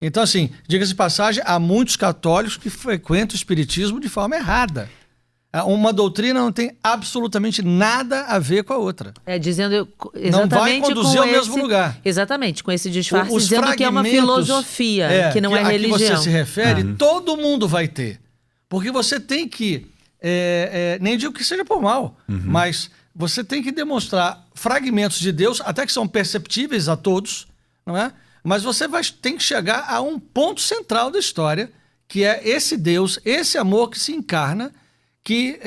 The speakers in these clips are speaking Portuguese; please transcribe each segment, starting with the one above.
Então, assim, diga-se de passagem, há muitos católicos que frequentam o espiritismo de forma errada. Uma doutrina não tem absolutamente nada a ver com a outra. Dizendo exatamente não vai conduzir ao mesmo lugar. Exatamente, com esse disfarce, Os dizendo que é uma filosofia, que não é religião. A que você se refere, todo mundo vai ter. Porque você tem que, nem digo que seja por mal, mas você tem que demonstrar fragmentos de Deus, até que são perceptíveis a todos, não é? Mas você tem que chegar a um ponto central da história, que é esse Deus, esse amor que se encarna, que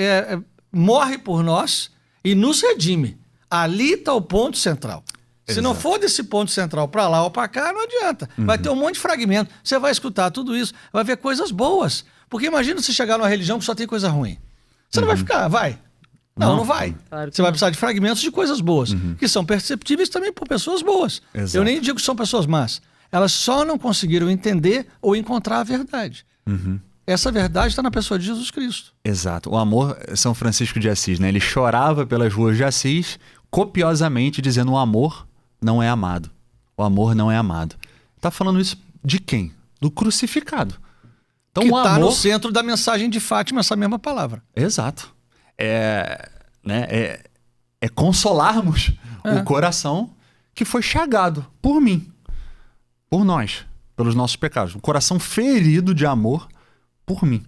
morre por nós e nos redime. Ali está o ponto central. Exato. Se não for desse ponto central para lá ou para cá, não adianta. Vai ter um monte de fragmento. Você vai escutar tudo isso, vai ver coisas boas. Porque imagina você chegar numa religião que só tem coisa ruim. Você não vai ficar, vai. Não vai. Claro você vai precisar de fragmentos de coisas boas, que são perceptíveis também por pessoas boas. Exato. Eu nem digo que são pessoas más. Elas só não conseguiram entender ou encontrar a verdade. Essa verdade está na pessoa de Jesus Cristo. Exato. O amor, São Francisco de Assis, né? Ele chorava pelas ruas de Assis, copiosamente dizendo: o amor não é amado. O amor não é amado. Está falando isso de quem? Do crucificado. Então, que o está amor... no centro da mensagem de Fátima, essa mesma palavra. Exato. É consolarmos o coração que foi chagado por mim, por nós, pelos nossos pecados. Um coração ferido de amor por mim,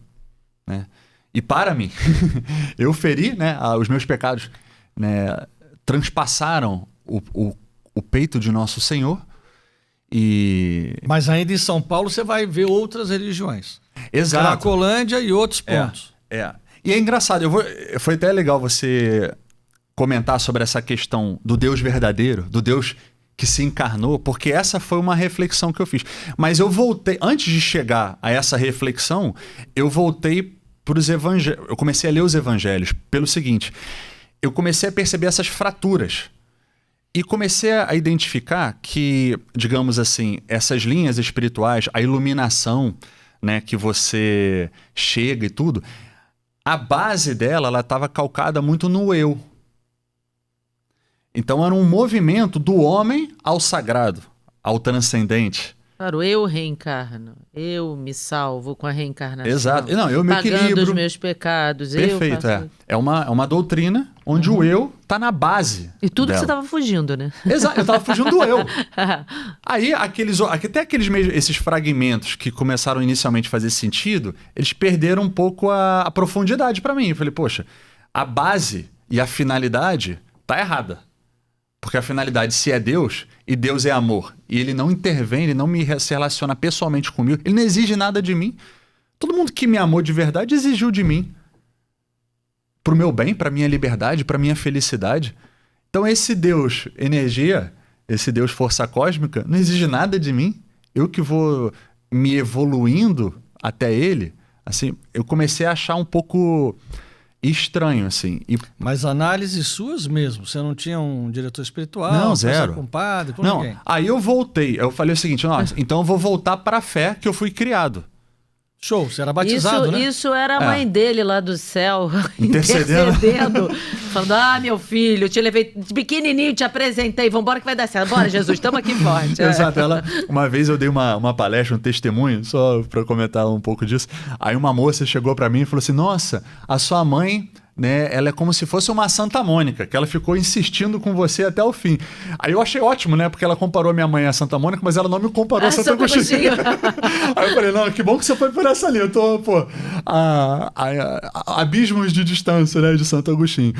né? E para mim. Eu feri, né? Os meus pecados, né, transpassaram o peito de nosso Senhor. Mas ainda em São Paulo você vai ver outras religiões. Exato. Cracolândia e outros pontos. E é engraçado, foi até legal você comentar sobre essa questão do Deus verdadeiro, do Deus que se encarnou, porque essa foi uma reflexão que eu fiz. Mas eu voltei, antes de chegar a essa reflexão, eu voltei para os evangelhos. Eu comecei a ler os evangelhos pelo seguinte: eu comecei a perceber essas fraturas. E comecei a identificar que, digamos assim, essas linhas espirituais, a iluminação, né, que você chega e tudo, a base dela, ela estava calcada muito no eu. Então era um movimento do homem ao sagrado, ao transcendente. Claro, eu reencarno, eu me salvo com a reencarnação. Exato. Não, eu me pagando equilibro. Os meus pecados. Perfeito, É uma doutrina onde o eu está na base. E tudo dela. que você estava fugindo, né? Exato, eu estava fugindo do eu. Aí, esses fragmentos que começaram inicialmente a fazer sentido, eles perderam um pouco a profundidade para mim. Eu falei, poxa, a base e a finalidade tá errada. Porque a finalidade, se é Deus, e Deus é amor, e ele não intervém, ele não se relaciona pessoalmente comigo, ele não exige nada de mim. Todo mundo que me amou de verdade exigiu de mim. Pro meu bem, pra minha liberdade, pra minha felicidade. Então esse Deus energia, esse Deus força cósmica, não exige nada de mim. Eu que vou me evoluindo até ele, assim, eu comecei a achar um pouco estranho, assim. Mas análises suas mesmo? Você não tinha um diretor espiritual? Não, zero. Com padre, com não, ninguém? Aí eu voltei. Eu falei o seguinte, então eu vou voltar para a fé que eu fui criado. Show, você era batizado, né? Isso era a mãe dele lá do céu, intercedendo. Falando, meu filho, te levei de pequenininho, te apresentei, vambora que vai dar certo. Bora, Jesus, estamos aqui forte. Exato. Uma vez eu dei uma palestra, um testemunho, só para comentar um pouco disso. Aí uma moça chegou para mim e falou assim, nossa, a sua mãe, né, ela é como se fosse uma Santa Mônica, que ela ficou insistindo com você até o fim. Aí eu achei ótimo, né, porque ela comparou minha mãe a Santa Mônica, mas ela não me comparou a Santo Agostinho. Aí eu falei, não, que bom que você foi por essa linha. Eu tô, a abismos de distância, né, de Santo Agostinho.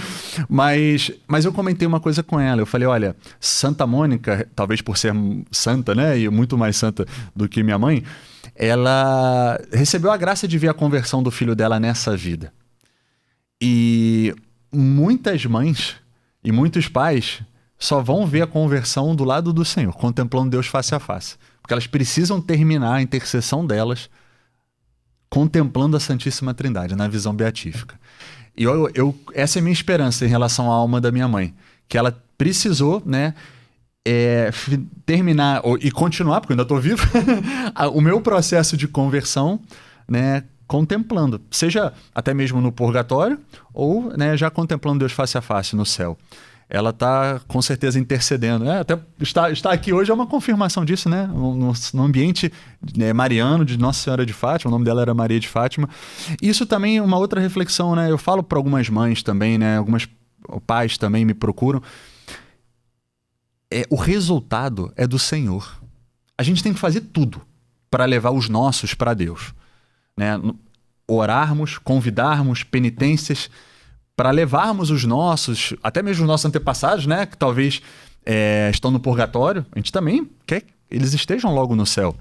Mas eu comentei uma coisa com ela. Eu falei, olha, Santa Mônica, talvez por ser santa, né, e muito mais santa do que minha mãe, ela recebeu a graça de ver a conversão do filho dela nessa vida. E muitas mães e muitos pais só vão ver a conversão do lado do Senhor, contemplando Deus face a face. Porque elas precisam terminar a intercessão delas contemplando a Santíssima Trindade, na visão beatífica. E essa é a minha esperança em relação à alma da minha mãe, que ela precisou, né, terminar e continuar, porque eu ainda estou vivo, o meu processo de conversão, né, contemplando, seja até mesmo no purgatório ou, né, já contemplando Deus face a face no céu. ela está com certeza intercedendo. Até estar aqui hoje é uma confirmação disso, né? No ambiente mariano de Nossa Senhora de Fátima, o nome dela era Maria de Fátima. Isso também é uma outra reflexão, né? Eu falo para algumas mães também, né? Algumas pais também me procuram. O resultado é do Senhor. A gente tem que fazer tudo para levar os nossos para Deus, né? Orarmos, convidarmos, penitências, para levarmos os nossos, até mesmo os nossos antepassados, né, que talvez estão no purgatório, a gente também quer que eles estejam logo no céu.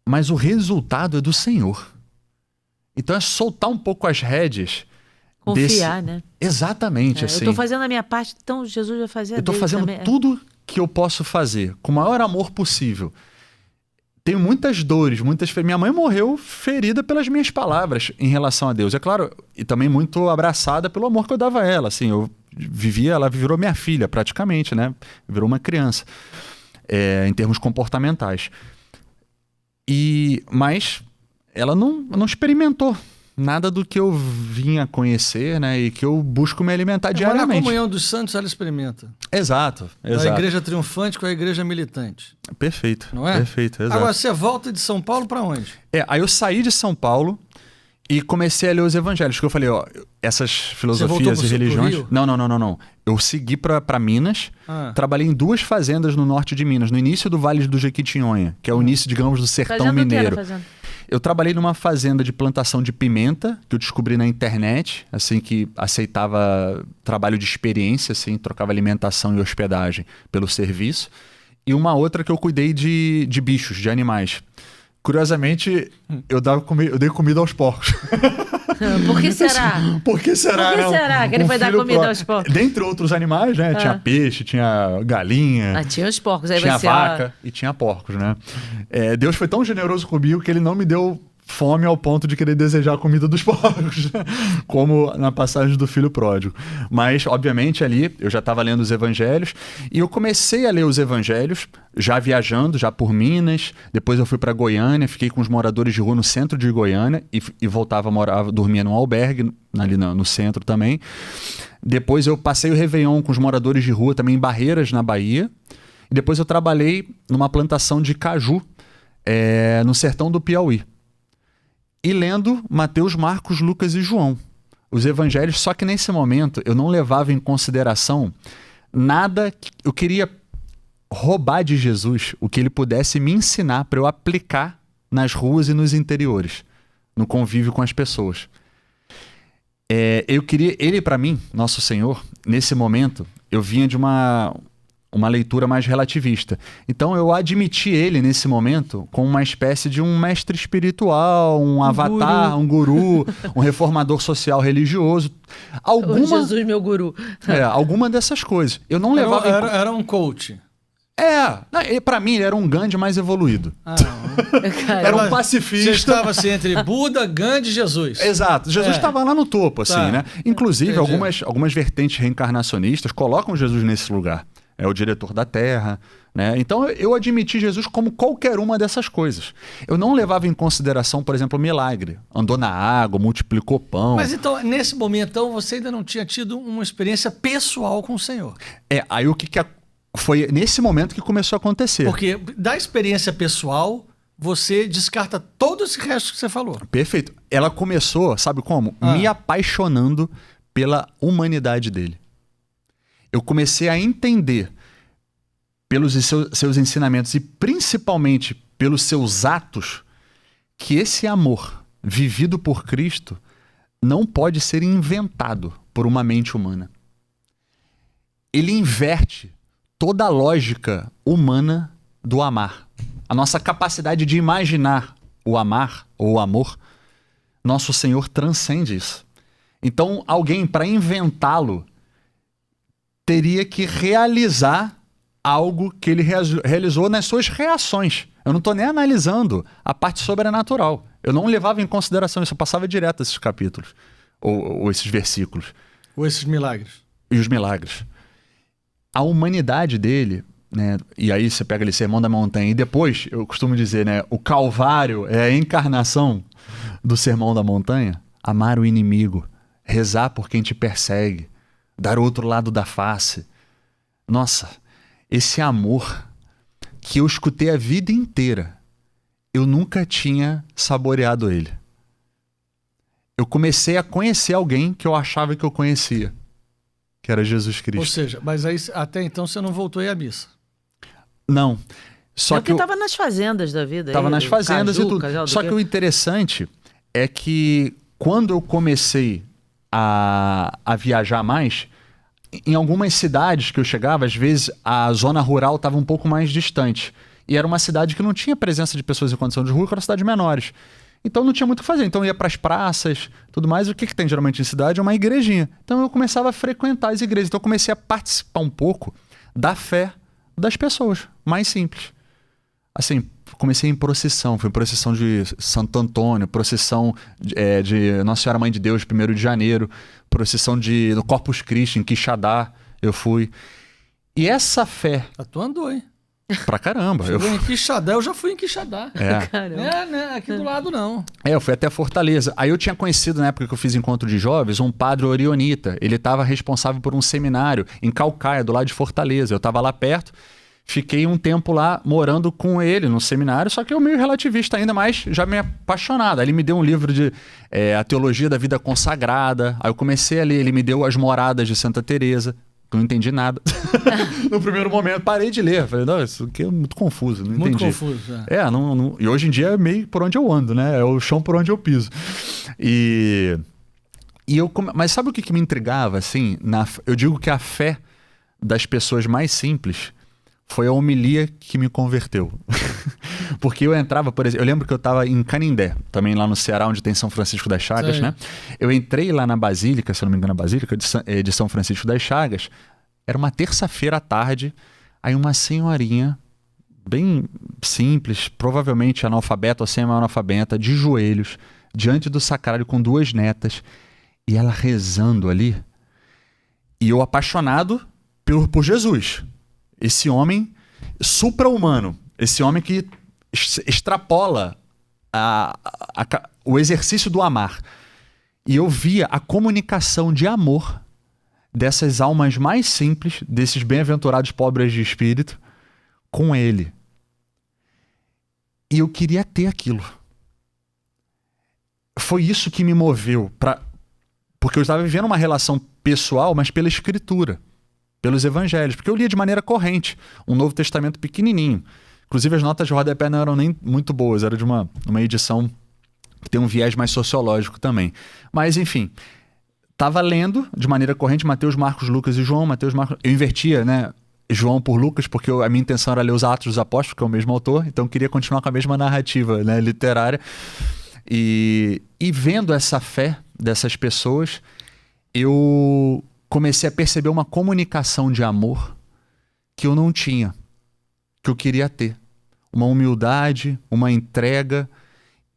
Mas o resultado é do Senhor. Então é soltar um pouco as rédeas. Confiar, né? Exatamente, assim. Eu tô fazendo a minha parte, então Jesus vai fazer a dele também. Eu tô fazendo também. tudo que eu posso fazer, com o maior amor possível. Tenho muitas dores, Minha mãe morreu ferida pelas minhas palavras em relação a Deus. É claro, e também muito abraçada pelo amor que eu dava a ela. Assim, ela virou minha filha praticamente, né? Virou uma criança, em termos comportamentais. Mas ela não experimentou nada do que eu vinha conhecer, né? E que eu busco me alimentar diariamente. Mas na comunhão dos santos ela experimenta. Exato. A igreja triunfante com a igreja militante. Perfeito. Não é? Perfeito, exato. Agora, você volta de São Paulo para onde? Aí eu saí de São Paulo e comecei a ler os evangelhos. Que eu falei, essas filosofias e religiões... Não. Eu segui para Minas. Trabalhei em 2 fazendas no norte de Minas, no início do Vale do Jequitinhonha, que é o início, digamos, do sertão fazendo mineiro. O que era fazendo? Eu trabalhei numa fazenda de plantação de pimenta, que eu descobri na internet, assim, que aceitava trabalho de experiência, assim, trocava alimentação e hospedagem pelo serviço. E uma outra que eu cuidei de bichos, de animais. Curiosamente, eu dei comida aos porcos. Por que será? Por que será, Por que será que ele foi dar comida aos porcos? Dentre outros animais, né? Tinha peixe, tinha galinha. Tinha os porcos. Aí tinha vaca e tinha porcos, né? Deus foi tão generoso comigo que ele não me deu fome ao ponto de querer desejar a comida dos porcos, como na passagem do filho pródigo. Mas, obviamente, ali eu já estava lendo os evangelhos e eu comecei a ler os evangelhos já viajando, já por Minas. Depois eu fui para Goiânia, fiquei com os moradores de rua no centro de Goiânia e voltava, dormia num albergue ali no centro também. Depois eu passei o Réveillon com os moradores de rua também em Barreiras, na Bahia. E depois eu trabalhei numa plantação de caju no sertão do Piauí. E lendo Mateus, Marcos, Lucas e João, os evangelhos, só que nesse momento eu não levava em consideração nada que eu queria roubar de Jesus, o que ele pudesse me ensinar para eu aplicar nas ruas e nos interiores, no convívio com as pessoas. Eu queria, ele para mim, nosso Senhor, nesse momento, eu vinha de uma leitura mais relativista. Então eu admiti ele nesse momento como uma espécie de um mestre espiritual, um avatar, um guru, um reformador social religioso. Jesus, meu guru. Alguma dessas coisas. Eu não levava... Era um coach. Para mim ele era um Gandhi mais evoluído. Era um pacifista. Você estava assim entre Buda, Gandhi e Jesus. Exato. Jesus estava lá no topo, assim, né? Inclusive, algumas vertentes reencarnacionistas colocam Jesus nesse lugar. É o diretor da Terra, né? Então eu admiti Jesus como qualquer uma dessas coisas. Eu não levava em consideração, por exemplo, o milagre. Andou na água, multiplicou pão. Mas então, nesse momento, então, você ainda não tinha tido uma experiência pessoal com o Senhor. Aí o que foi nesse momento que começou a acontecer. Porque da experiência pessoal, você descarta todo esse resto que você falou. Perfeito. Ela começou, sabe como? Me apaixonando pela humanidade dele. Eu comecei a entender pelos seus ensinamentos e principalmente pelos seus atos que esse amor vivido por Cristo não pode ser inventado por uma mente humana. Ele inverte toda a lógica humana do amar. A nossa capacidade de imaginar o amar ou o amor, nosso Senhor transcende isso. Então, alguém, para inventá-lo, teria que realizar algo que ele realizou nas suas reações. Eu não estou nem analisando a parte sobrenatural. Eu não levava em consideração isso, eu passava direto esses capítulos, ou esses versículos. Ou esses milagres. E os milagres. A humanidade dele, né? E aí você pega ali Sermão da Montanha, e depois, eu costumo dizer, né? O Calvário é a encarnação do Sermão da Montanha. Amar o inimigo, rezar por quem te persegue, dar o outro lado da face. Nossa, esse amor que eu escutei a vida inteira, eu nunca tinha saboreado ele. Eu comecei a conhecer alguém que eu achava que eu conhecia, que era Jesus Cristo. Ou seja, mas aí até então você não voltou a ir à missa. Não. Só que tava nas fazendas da vida. Tava aí, nas fazendas caju, e tudo. cajal, Só que o interessante é que quando eu comecei a viajar mais, em algumas cidades que eu chegava, às vezes a zona rural estava um pouco mais distante. E era uma cidade que não tinha presença de pessoas em condição de rua, que eram cidades menores. Então não tinha muito o que fazer. Então eu ia para as praças, tudo mais. O que tem geralmente em cidade é uma igrejinha. Então eu começava a frequentar as igrejas. Então eu comecei a participar um pouco da fé das pessoas, mais simples. Assim, comecei em procissão. Fui em procissão de Santo Antônio, procissão de Nossa Senhora Mãe de Deus, 1º de janeiro, procissão do Corpus Christi, em Quixadá, eu fui. E essa fé... Tu andou, hein? Pra caramba. Chegou em Quixadá, eu já fui em Quixadá. Caramba. Né? Aqui do lado não. Eu fui até Fortaleza. Aí eu tinha conhecido, na época que eu fiz encontro de jovens, um padre orionita. Ele estava responsável por um seminário em Caucaia, do lado de Fortaleza. Eu estava lá perto, fiquei um tempo lá morando com ele no seminário, só que eu meio relativista ainda, mas já me apaixonado. Aí ele me deu um livro de A Teologia da Vida Consagrada. Aí eu comecei a ler, ele me deu As Moradas de Santa Teresa. Não entendi nada. No primeiro momento, parei de ler. Falei, não, isso aqui é muito confuso, não entendi. Muito confuso, E hoje em dia é meio por onde eu ando, né? É o chão por onde eu piso. Mas sabe o que me intrigava, assim? Eu digo que a fé das pessoas mais simples foi a homilia que me converteu. Porque eu entrava, por exemplo, eu lembro que eu estava em Canindé, também lá no Ceará, onde tem São Francisco das Chagas, né? Eu entrei lá na Basílica, se eu não me engano, a Basílica de São Francisco das Chagas. Era uma terça-feira à tarde, aí uma senhorinha, bem simples, provavelmente analfabeta ou semi-analfabeta, de joelhos, diante do sacrário com 2 netas, e ela rezando ali. E eu apaixonado por Jesus. Esse homem supra-humano, esse homem que extrapola o exercício do amar. E eu via a comunicação de amor dessas almas mais simples, desses bem-aventurados pobres de espírito, com ele. E eu queria ter aquilo. Foi isso que me moveu, porque eu estava vivendo uma relação pessoal, mas pela Escritura, pelos Evangelhos, porque eu lia de maneira corrente um Novo Testamento pequenininho. Inclusive as notas de rodapé não eram nem muito boas, era de uma edição que tem um viés mais sociológico também. Mas enfim, estava lendo de maneira corrente Mateus, Marcos, Lucas e João. Eu invertia, né, João por Lucas, porque a minha intenção era ler os Atos dos Apóstolos, que é o mesmo autor, então eu queria continuar com a mesma narrativa, né, literária. E vendo essa fé dessas pessoas, eu comecei a perceber uma comunicação de amor que eu não tinha, que eu queria ter. Uma humildade, uma entrega.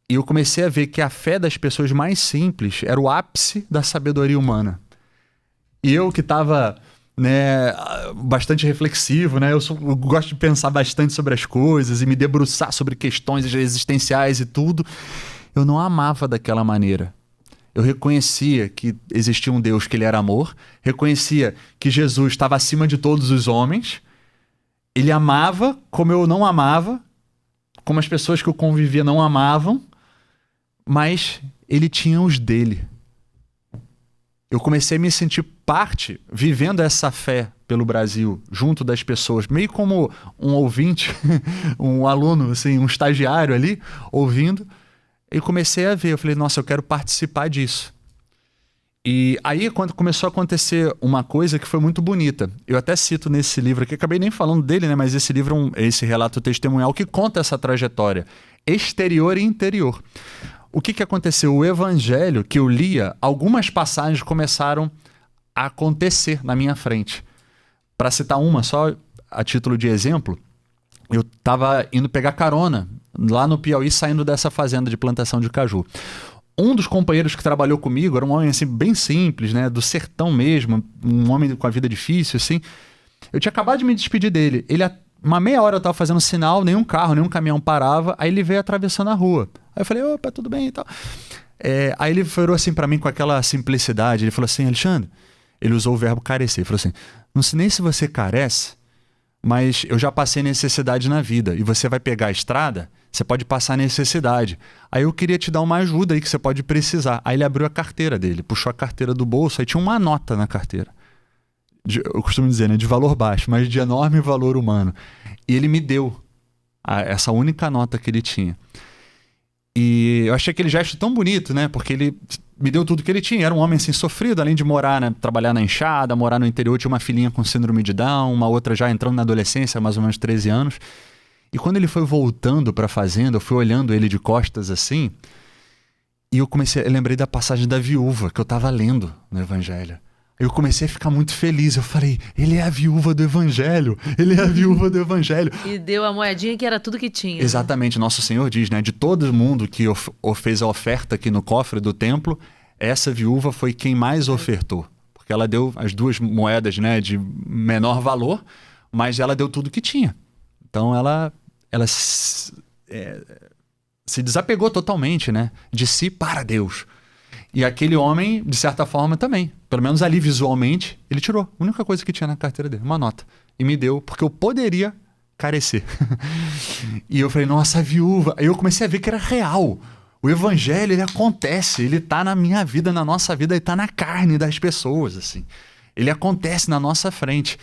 E eu comecei a ver que a fé das pessoas mais simples era o ápice da sabedoria humana. E eu que estava, né, bastante reflexivo, né? Eu gosto de pensar bastante sobre as coisas e me debruçar sobre questões existenciais e tudo. Eu não amava daquela maneira. Eu reconhecia que existia um Deus, que ele era amor. Reconhecia que Jesus estava acima de todos os homens. Ele amava como eu não amava, como as pessoas que eu convivia não amavam, mas ele tinha os dele. Eu comecei a me sentir parte, vivendo essa fé pelo Brasil, junto das pessoas, meio como um ouvinte, um aluno, assim, um estagiário ali, ouvindo. E comecei a ver, eu falei, nossa, eu quero participar disso. E aí, quando começou a acontecer uma coisa que foi muito bonita, eu até cito nesse livro aqui, acabei nem falando dele, né? Mas esse livro, esse relato testemunhal que conta essa trajetória exterior e interior. O que aconteceu? O evangelho que eu lia, algumas passagens começaram a acontecer na minha frente. Para citar uma só, a título de exemplo, eu estava indo pegar carona lá no Piauí, saindo dessa fazenda de plantação de caju. Um dos companheiros que trabalhou comigo era um homem assim, bem simples, né? Do sertão mesmo, um homem com a vida difícil, assim. Eu tinha acabado de me despedir dele. Uma meia hora eu estava fazendo sinal, nenhum carro, nenhum caminhão parava. Aí ele veio atravessando a rua. Aí eu falei, opa, tudo bem e tal. Aí ele virou assim para mim com aquela simplicidade. Ele falou assim, Alexandre, Ele usou o verbo carecer. Ele falou assim, não sei nem se você carece, mas eu já passei necessidade na vida. E você vai pegar a estrada, você pode passar necessidade. Aí eu queria te dar uma ajuda aí que você pode precisar. Aí ele abriu a carteira dele, puxou a carteira do bolso, aí tinha uma nota na carteira. Eu costumo dizer, né, de valor baixo, mas de enorme valor humano. E ele me deu essa única nota que ele tinha. E eu achei aquele gesto tão bonito, né? Porque ele me deu tudo que ele tinha. Era um homem assim sofrido, além de morar, né, trabalhar na enxada, morar no interior, tinha uma filhinha com síndrome de Down, uma outra já entrando na adolescência, mais ou menos 13 anos. E quando ele foi voltando para a fazenda, eu fui olhando ele de costas assim, e eu lembrei da passagem da viúva que eu estava lendo no Evangelho. Eu comecei a ficar muito feliz. Eu falei, ele é a viúva do Evangelho. Ele é a viúva do Evangelho. E deu a moedinha que era tudo que tinha. Exatamente. Nosso Senhor diz, né? De todo mundo que fez a oferta aqui no cofre do templo, essa viúva foi quem mais ofertou. Porque ela deu as 2 moedas, né, de menor valor, mas ela deu tudo que tinha. Então ela se desapegou totalmente, né, de si para Deus. E aquele homem, de certa forma, também. Pelo menos ali, visualmente, ele tirou. A única coisa que tinha na carteira dele, uma nota. E me deu, porque eu poderia carecer. E eu falei, nossa, a viúva. Aí eu comecei a ver que era real. O Evangelho, ele acontece. Ele tá na minha vida, na nossa vida. Ele tá na carne das pessoas, assim. Ele acontece na nossa frente.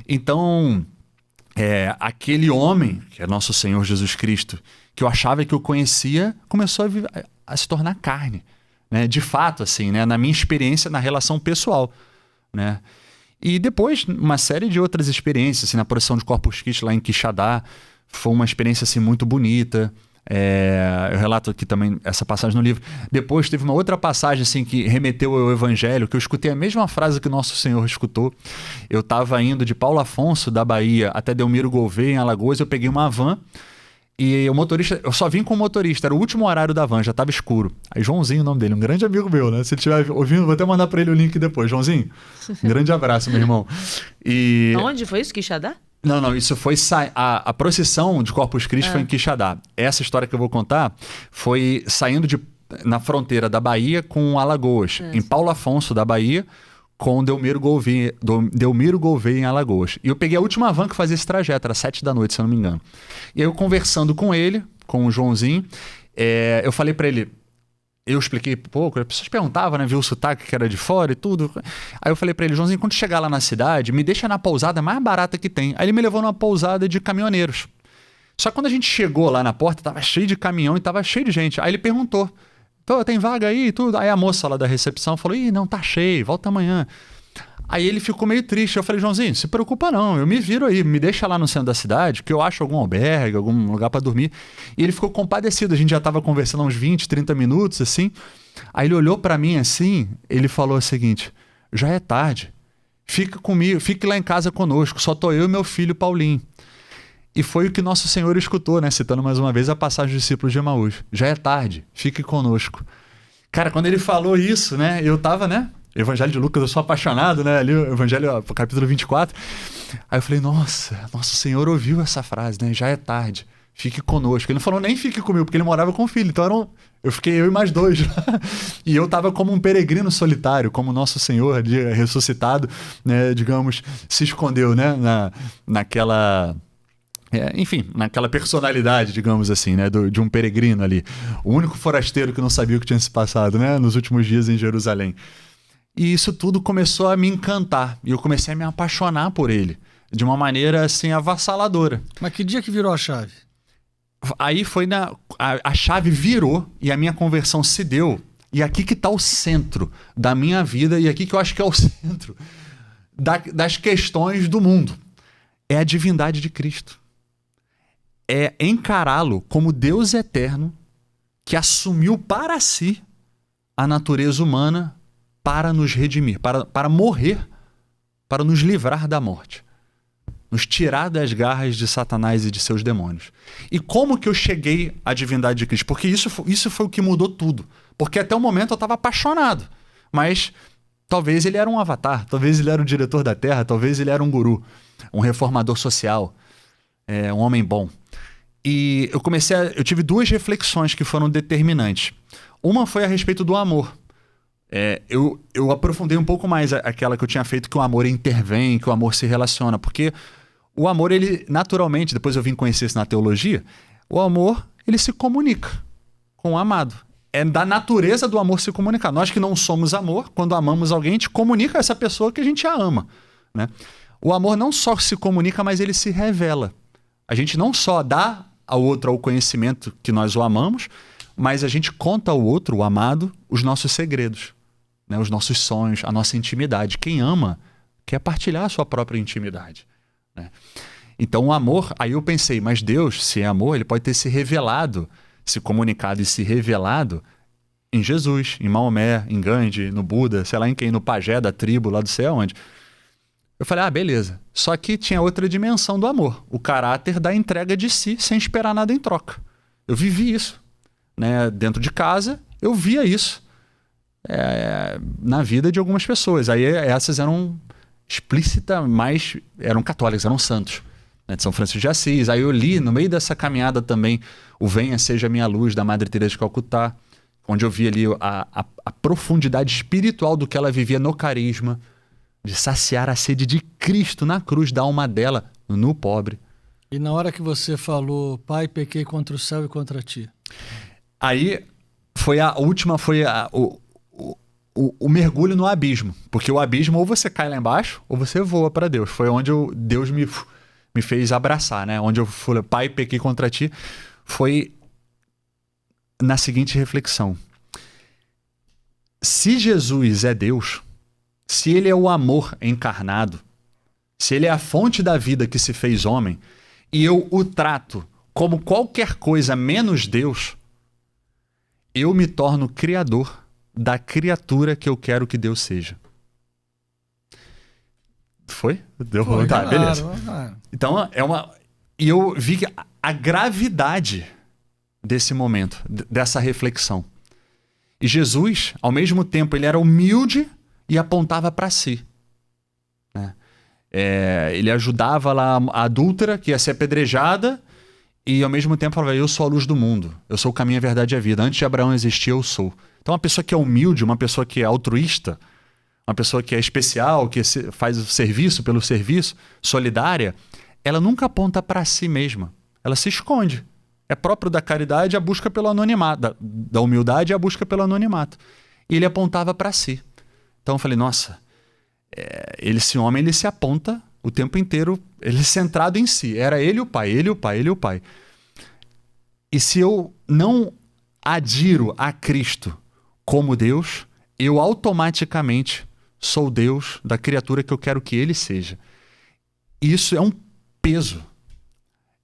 Então, aquele homem, que é nosso Senhor Jesus Cristo, que eu achava que eu conhecia, começou a se tornar carne. Né, de fato, assim, né, na minha experiência, na relação pessoal, né? E depois, uma série de outras experiências, assim, na procissão de Corpus Christi lá em Quixadá, foi uma experiência, assim, muito bonita. Eu relato aqui também essa passagem no livro. Depois teve uma outra passagem, assim, que remeteu ao Evangelho, que eu escutei a mesma frase que o Nosso Senhor escutou. Eu estava indo de Paulo Afonso, da Bahia, até Delmiro Gouveia, em Alagoas. Eu peguei uma van. E o motorista, eu só vim com o motorista, era o último horário da van, já estava escuro. Aí Joãozinho, o nome dele, um grande amigo meu, né? Se ele estiver ouvindo, vou até mandar para ele o link depois. Joãozinho, um grande abraço, meu irmão. E... Onde foi isso, Quixadá? Não, isso foi a procissão de Corpus Christi foi em Quixadá. Essa história que eu vou contar foi saindo na fronteira da Bahia com Alagoas, em Paulo Afonso, da Bahia, com Delmiro Gouveia em Alagoas. E eu peguei a última van que fazia esse trajeto, era 7 da noite, se eu não me engano. E aí eu conversando com ele, com o Joãozinho, eu falei pra ele, eu expliquei pouco, as pessoas perguntavam, né, viu o sotaque que era de fora e tudo. Aí eu falei pra ele, Joãozinho, quando chegar lá na cidade, me deixa na pousada mais barata que tem. Aí ele me levou numa pousada de caminhoneiros. Só que quando a gente chegou lá na porta, tava cheio de caminhão e tava cheio de gente. Aí ele perguntou, tem vaga aí e tudo? Aí a moça lá da recepção falou, não, tá cheio, volta amanhã. Aí ele ficou meio triste. Eu falei, Joãozinho, se preocupa não, eu me viro aí, me deixa lá no centro da cidade, que eu acho algum albergue, algum lugar para dormir. E ele ficou compadecido, a gente já tava conversando há uns 20, 30 minutos, assim. Aí ele olhou para mim assim, ele falou o seguinte, já é tarde, fica comigo, fique lá em casa conosco, só tô eu e meu filho Paulinho. E foi o que Nosso Senhor escutou, né? Citando mais uma vez a passagem dos discípulos de Emaús. Já é tarde, fique conosco. Cara, quando ele falou isso, né? Eu tava, né? Evangelho de Lucas, eu sou apaixonado, né? Ali, o Evangelho, capítulo 24. Aí eu falei, nossa, Nosso Senhor ouviu essa frase, né? Já é tarde, fique conosco. Ele não falou nem fique comigo, porque ele morava com o filho. Então eu fiquei eu e mais 2. E eu tava como um peregrino solitário, como Nosso Senhor ali, ressuscitado, né? Digamos, se escondeu, né? Naquela... enfim, naquela personalidade, digamos assim, né, de um peregrino ali. O único forasteiro que não sabia o que tinha se passado, né, nos últimos dias em Jerusalém. E isso tudo começou a me encantar. E eu comecei a me apaixonar por ele. De uma maneira, assim, avassaladora. Mas que dia que virou a chave? Aí foi a chave virou e a minha conversão se deu. E aqui que está o centro da minha vida. E aqui que eu acho que é o centro das questões do mundo. É a divindade de Cristo. É encará-lo como Deus eterno que assumiu para si a natureza humana para nos redimir, para morrer, para nos livrar da morte, nos tirar das garras de Satanás e de seus demônios. E como que eu cheguei à divindade de Cristo? Porque isso foi o que mudou tudo. Porque até o momento eu estava apaixonado, mas talvez ele era um avatar, talvez ele era um diretor da terra, talvez ele era um guru, um reformador social, um homem bom. E eu tive 2 reflexões que foram determinantes. Uma foi a respeito do amor. eu aprofundei um pouco mais aquela que eu tinha feito, que o amor intervém, que o amor se relaciona. Porque o amor, ele naturalmente, depois eu vim conhecer isso na teologia, o amor, ele se comunica com o amado. É da natureza do amor se comunicar. Nós que não somos amor, quando amamos alguém, a gente comunica a essa pessoa que a gente a ama, né? O amor não só se comunica, mas ele se revela. A gente não só dá ao outro o conhecimento que nós o amamos, mas a gente conta ao outro, o amado, os nossos segredos, né? Os nossos sonhos, a nossa intimidade. Quem ama quer partilhar a sua própria intimidade, né? Então o amor, aí eu pensei, mas Deus, se é amor, ele pode ter se revelado, se comunicado e se revelado em Jesus, em Maomé, em Gandhi, no Buda, sei lá em quem, no pajé da tribo, lá do céu, onde. Eu falei, beleza. Só que tinha outra dimensão do amor. O caráter da entrega de si sem esperar nada em troca. Eu vivi isso, né? Dentro de casa, eu via isso na vida de algumas pessoas. Aí essas eram eram católicas, eram santos, né? De São Francisco de Assis. Aí eu li, no meio dessa caminhada também, o Venha Seja Minha Luz, da Madre Teresa de Calcutá, onde eu vi ali a profundidade espiritual do que ela vivia no carisma, de saciar a sede de Cristo na cruz da alma dela, no pobre. E na hora que você falou, Pai, pequei contra o céu e contra ti. Aí foi a última, o mergulho no abismo. Porque o abismo, ou você cai lá embaixo, ou você voa para Deus. Foi onde Deus me fez abraçar, né? Onde eu falei, Pai, pequei contra ti. Foi na seguinte reflexão. Se Jesus é Deus, se ele é o amor encarnado, se ele é a fonte da vida que se fez homem, e eu o trato como qualquer coisa menos Deus, eu me torno criador da criatura que eu quero que Deus seja. Foi? Deu Foi, tá, claro, beleza. claro. Então, e eu vi que a gravidade desse momento, dessa reflexão. E Jesus, ao mesmo tempo, ele era humilde e apontava para si, né? Ele ajudava lá a adúltera que ia ser apedrejada e ao mesmo tempo falava, eu sou a luz do mundo, eu sou o caminho, a verdade e a vida. Antes de Abraão existir, eu sou. Então uma pessoa que é humilde, uma pessoa que é altruísta, uma pessoa que é especial, que faz o serviço pelo serviço, solidária, ela nunca aponta para si mesma, ela se esconde. É próprio da caridade a busca pelo anonimato, da humildade a busca pelo anonimato. E ele apontava para si. Então eu falei, nossa, esse homem, ele se aponta o tempo inteiro, ele é centrado em si. Era ele o pai, ele o pai, ele o pai. E se eu não adiro a Cristo como Deus, eu automaticamente sou Deus da criatura que eu quero que ele seja. Isso é um peso.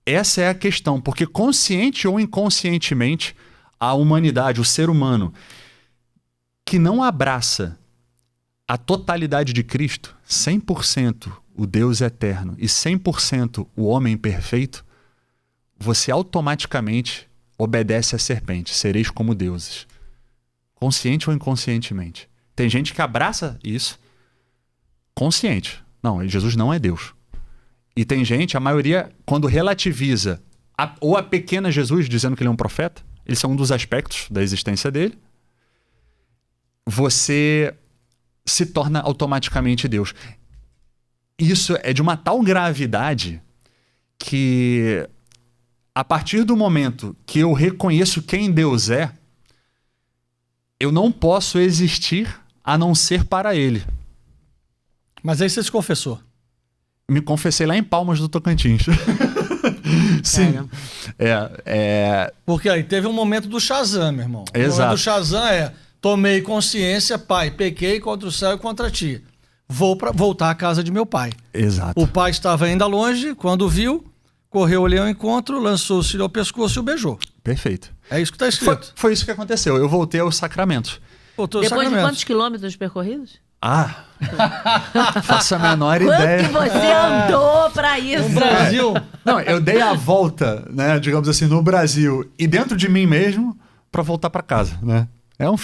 Essa é a questão, porque consciente ou inconscientemente, a humanidade, o ser humano, que não abraça a totalidade de Cristo, 100% o Deus eterno e 100% o homem perfeito, você automaticamente obedece à serpente, sereis como deuses. Consciente ou inconscientemente. Tem gente que abraça isso consciente. Não, Jesus não é Deus. E tem gente, a maioria, quando relativiza ou a pequena Jesus, dizendo que ele é um profeta, eles são um dos aspectos da existência dele, você se torna automaticamente Deus. Isso é de uma tal gravidade que, a partir do momento que eu reconheço quem Deus é, eu não posso existir a não ser para Ele. Mas aí você se confessou. Me confessei lá em Palmas do Tocantins. Sim. Porque aí teve um momento do Shazam, meu irmão. Exato. O momento do Shazam tomei consciência, pai, pequei contra o céu e contra ti. Vou voltar à casa de meu pai. Exato. O pai estava ainda longe, quando viu, correu ali ao encontro, lançou o cílio ao pescoço e o beijou. Perfeito. É isso que está escrito. Foi isso que aconteceu. Eu voltei aos sacramentos. Depois de quantos quilômetros percorridos? Faço a menor Quanto ideia. que você andou pra isso? No Brasil. Não, eu dei a volta, né, digamos assim, no Brasil e dentro de mim mesmo para voltar para casa, né? É um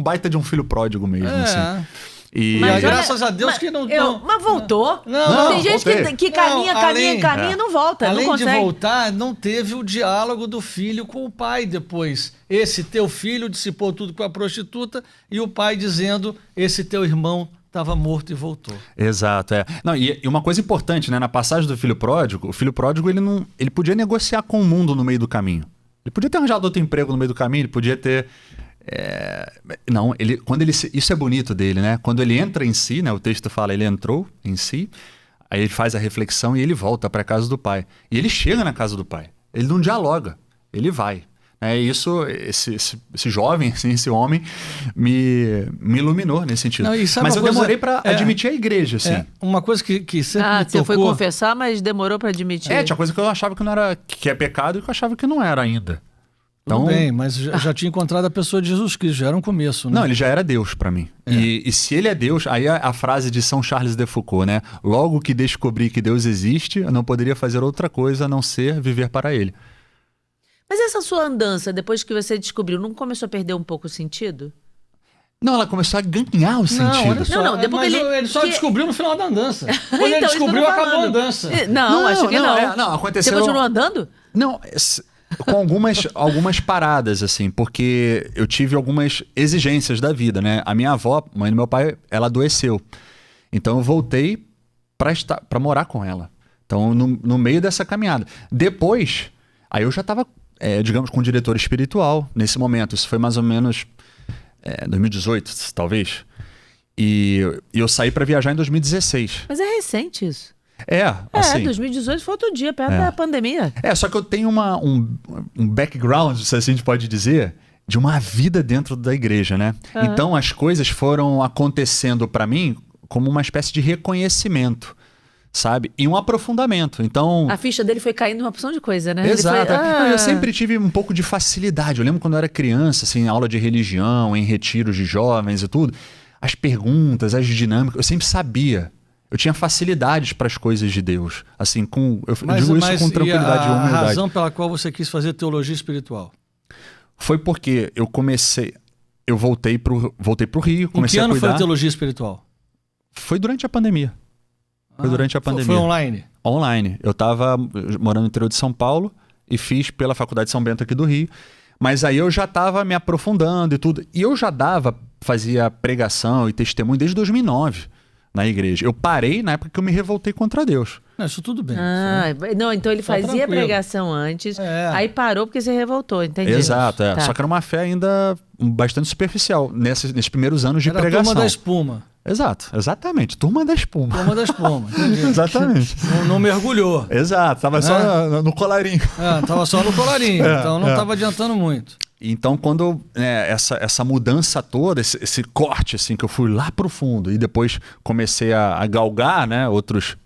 baita de um filho pródigo mesmo, assim. E Mas graças a Deus que não... Mas voltou. Não, tem gente voltei. que caminha, Não, caminha e não volta. Além não de consegue. voltar, não teve o diálogo do filho com o pai depois. Esse teu filho dissipou tudo com a prostituta e o pai dizendo, esse teu irmão estava morto e voltou. Exato, é. Não, e uma coisa importante, né? Na passagem do filho pródigo, o filho pródigo ele podia negociar com o mundo no meio do caminho. Ele podia ter arranjado outro emprego no meio do caminho, ele podia ter... Não, isso é bonito dele, né? Quando ele entra em si, né? O texto fala, ele entrou em si, aí ele faz a reflexão e ele volta para a casa do pai. E ele chega na casa do pai. Ele não dialoga, ele vai. Esse jovem, assim, esse homem, me iluminou nesse sentido. Não, mas eu demorei para admitir a igreja, assim. Uma coisa que sempre me você tocou... foi confessar, mas demorou pra admitir. Tinha coisa que eu achava que não era, que é pecado e que eu achava que não era ainda. Tudo bem, mas já tinha encontrado a pessoa de Jesus Cristo, já era um começo, né? Não, ele já era Deus para mim. E se ele é Deus, aí a frase de São Charles de Foucault, né? Logo que descobri que Deus existe, eu não poderia fazer outra coisa a não ser viver para ele. Mas essa sua andança, depois que você descobriu, não começou a perder um pouco o sentido? Não, ela começou a ganhar o sentido. Olha só, Não, depois mas ele- ele só que- descobriu no final da andança. Quando ele Então, isso que eu tô descobriu, acabou a falando. andança. Não, acho que não. Não, aconteceu... Você continuou andando? Não, com algumas paradas, assim, porque eu tive algumas exigências da vida, né? A minha avó, mãe do meu pai, ela adoeceu. Então eu voltei para morar com ela. Então, no meio dessa caminhada. Depois, aí eu já estava, digamos, com um diretor espiritual nesse momento. Isso foi mais ou menos 2018, talvez. E eu saí para viajar em 2016. Mas é recente isso. Assim... 2018 foi outro dia, perto da pandemia. Só que eu tenho um background, se assim a gente pode dizer, de uma vida dentro da igreja, né? Então as coisas foram acontecendo para mim como uma espécie de reconhecimento, sabe? E um aprofundamento. Então... A ficha dele foi caindo uma porção de coisa, né? Exato. Ele foi, Eu sempre tive um pouco de facilidade. Eu lembro quando eu era criança, assim, em aula de religião, em retiros de jovens e tudo, as perguntas, as dinâmicas, eu sempre sabia. Eu tinha facilidades para as coisas de Deus. Assim, eu digo isso com tranquilidade e a humildade. razão pela qual você quis fazer teologia espiritual? Foi porque eu voltei pro Rio, Em que comecei a ano cuidar. foi a teologia espiritual? Foi durante a pandemia. Foi online? Online. Eu estava morando no interior de São Paulo e fiz pela Faculdade de São Bento aqui do Rio. Mas aí eu já estava me aprofundando e tudo. E eu já fazia pregação e testemunho desde 2009 na igreja. Eu parei na época que eu me revoltei contra Deus. Não, isso tudo bem. Não, então ele Tá fazia tranquilo. pregação antes, aí parou porque se revoltou, entendi. Exato, Tá. Só que era uma fé ainda bastante superficial nesses primeiros anos de Era a pregação. turma da espuma. Exato, exatamente. Turma da espuma. Turma da espuma, entendi. Exatamente. Não mergulhou. Exato, tava só no colarinho. Tava só no colarinho, então não estava adiantando muito. Então, quando essa mudança toda, esse corte, assim, que eu fui lá pro fundo e depois comecei a galgar, né, outros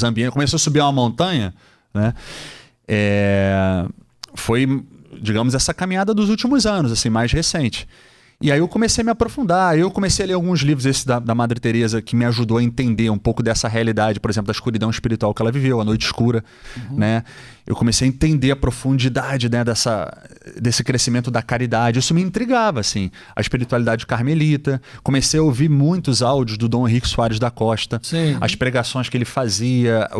ambientes, comecei a subir uma montanha, né, foi, digamos, essa caminhada dos últimos anos, assim, mais recente. E aí eu comecei a me aprofundar, eu comecei a ler alguns livros, esse da Madre Teresa, que me ajudou a entender um pouco dessa realidade, por exemplo, da escuridão espiritual que ela viveu, a noite escura, né? Eu comecei a entender a profundidade, né, desse crescimento da caridade. Isso me intrigava, assim, a espiritualidade carmelita. Comecei a ouvir muitos áudios do Dom Henrique Soares da Costa, Sim. as pregações que ele fazia,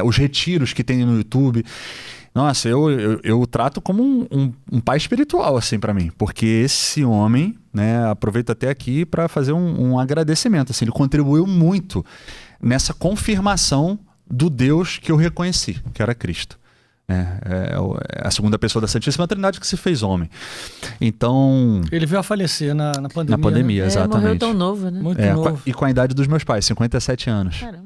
os retiros que tem no YouTube. Nossa, eu trato como um pai espiritual, assim, para mim. Porque esse homem, né, aproveito até aqui para fazer um agradecimento. Assim, ele contribuiu muito nessa confirmação do Deus que eu reconheci, que era Cristo. É a segunda pessoa da Santíssima Trindade que se fez homem. Então... Ele veio a falecer na pandemia. Na pandemia, né? exatamente. Morreu tão novo, né? Muito novo. E com a idade dos meus pais, 57 anos. Caramba.